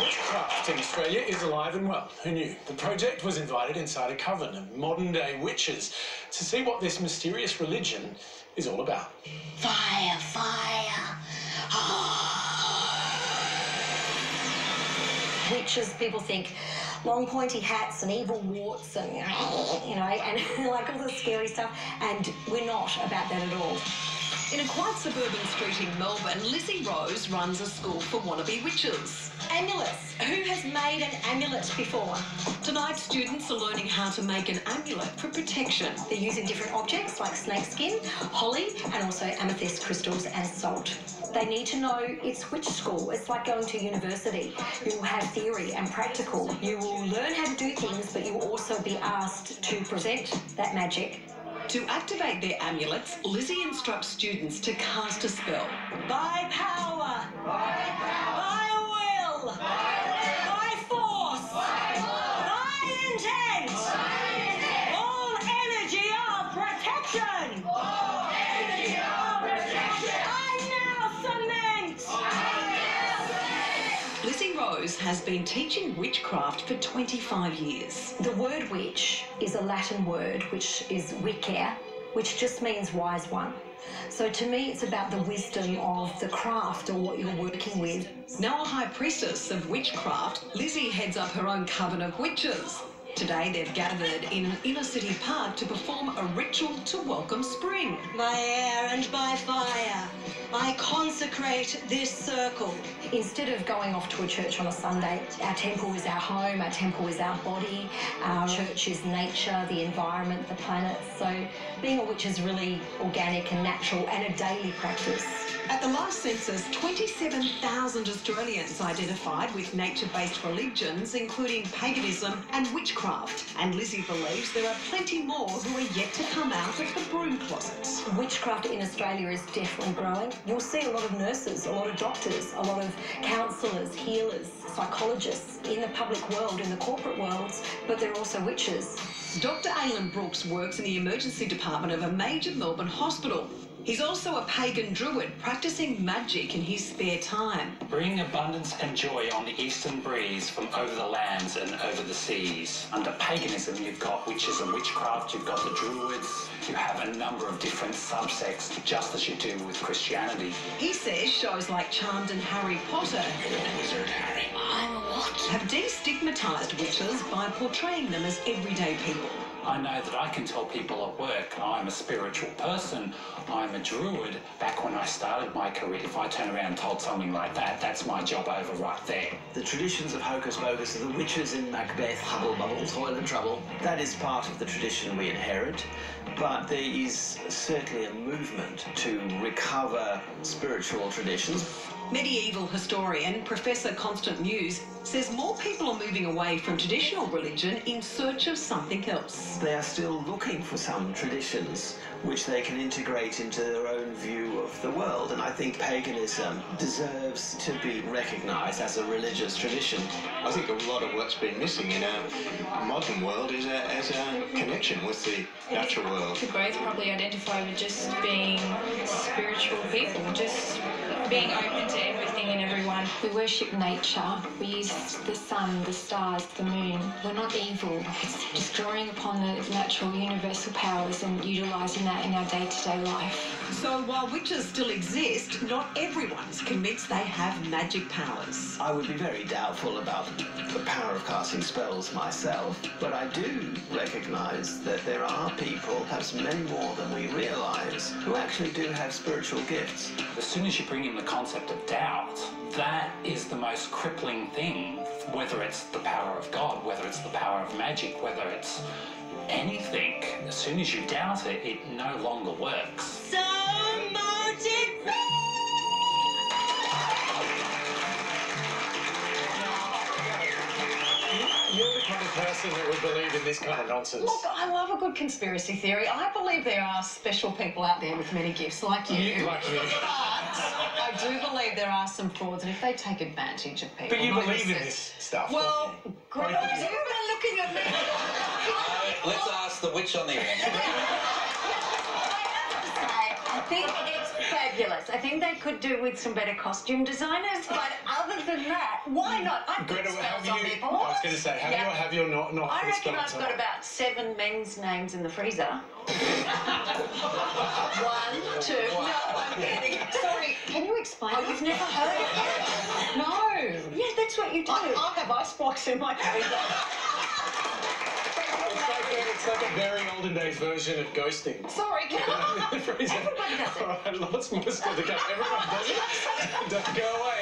Witchcraft in Australia is alive and well. Who knew? The project was invited inside a coven of modern-day witches to see what this mysterious religion is all about. Fire, fire. Witches, people think long pointy hats and evil warts and, and like all the scary stuff. And we're not about that at all. In a quiet suburban street in Melbourne, Lizzie Rose runs a school for wannabe witches. Amulets. Who has made an amulet before? Tonight, students are learning how to make an amulet for protection. They're using different objects like snakeskin, holly, and also amethyst crystals and salt. They need to know it's witch school. It's like going to university. You will have theory and practical. You will learn how to do things, but you will also be asked to present that magic. To activate their amulets, Lizzie instructs students to cast a spell. By power, by will, by force, by intent, all energy of protection. I now cement. Lizzie Rose has been teaching witchcraft for 25 years. The word witch is a Latin word which is wicere, which just means wise one. So to me, it's about the wisdom of the craft or what you're working with. Now a high priestess of witchcraft, Lizzie heads up her own coven of witches. Today they've gathered in an inner city park to perform a ritual to welcome spring. By air and by fire, I consecrate this circle. Instead of going off to a church on a Sunday, our temple is our home, our temple is our body, our church is nature, the environment, the planet. So being a witch is really organic and natural and a daily practice. At the last census, 27,000 Australians identified with nature-based religions, including paganism and witchcraft. And Lizzie believes there are plenty more who are yet to come out of the broom closet. Witchcraft in Australia is definitely growing. You'll see a lot of nurses, a lot of doctors, a lot of counsellors, healers, psychologists in the public world, in the corporate worlds, but they're also witches. Dr. Alan Brooks works in the emergency department of a major Melbourne hospital. He's also a pagan druid practicing magic in his spare time. Bring abundance and joy on the eastern breeze from over the lands and over the seas. Under paganism, you've got witches and witchcraft, you've got the druids, you have a number of different subsects, just as you do with Christianity. He says shows like Charmed and Harry Potter You're a wizard, Harry. I'm a what? have destigmatised witches by portraying them as everyday people. I know that I can tell people at work, I'm a spiritual person, I'm a druid. Back when I started my career, if I turn around and told something like that, that's my job over right there. The traditions of Hocus Pocus are the witches in Macbeth, Hubble Bubble, Toil and Trouble. That is part of the tradition we inherit, but there is certainly a movement to recover spiritual traditions. Medieval historian Professor Constant Muse says more people are moving away from traditional religion in search of something else. They are still looking for some traditions which they can integrate into their own view of the world, and I think paganism deserves to be recognised as a religious tradition. I think a lot of what's been missing in our modern world is a connection with the natural world. We both probably identify with just being spiritual people, just being open to everything and everyone. We worship nature. We use the sun, the stars, the moon. We're not evil. It's just drawing upon the natural universal powers and utilising that in our day-to-day life. So while witches still exist, not everyone's convinced they have magic powers. I would be very doubtful about the power of casting spells myself, but I do recognise that there are people, perhaps many more than we realise, who actually do have spiritual gifts. As soon as you bring in the concept of doubt, that is the most crippling thing, whether it's the power of God, whether it's the power of magic, whether it's anything. As soon as you doubt it, it no longer works. So motivated. You're the kind of person that would believe in this kind of nonsense. Look, I love a good conspiracy theory. I believe there are special people out there with many gifts, like you. Like me. But I do believe there are some frauds, and if they take advantage of people... But you believe in this stuff. Well, great. Why is everyone looking at me? Let's ask the witch on the end. I think it's fabulous. I think they could do with some better costume designers, but other than that, why not? I've got Greta, spells on people. I was going to say, have you not I for the reckon I've spells got on? about 7 men's names in the freezer. 1, 2. No, I'm kidding. Sorry, can you explain? Oh, you've never heard of it? No. Yeah, that's what you do. I have icebox in my freezer. It's like a very olden days version of ghosting. Sorry, can Everybody does it. All right, lots more still to come. Everyone does it. Don't go away.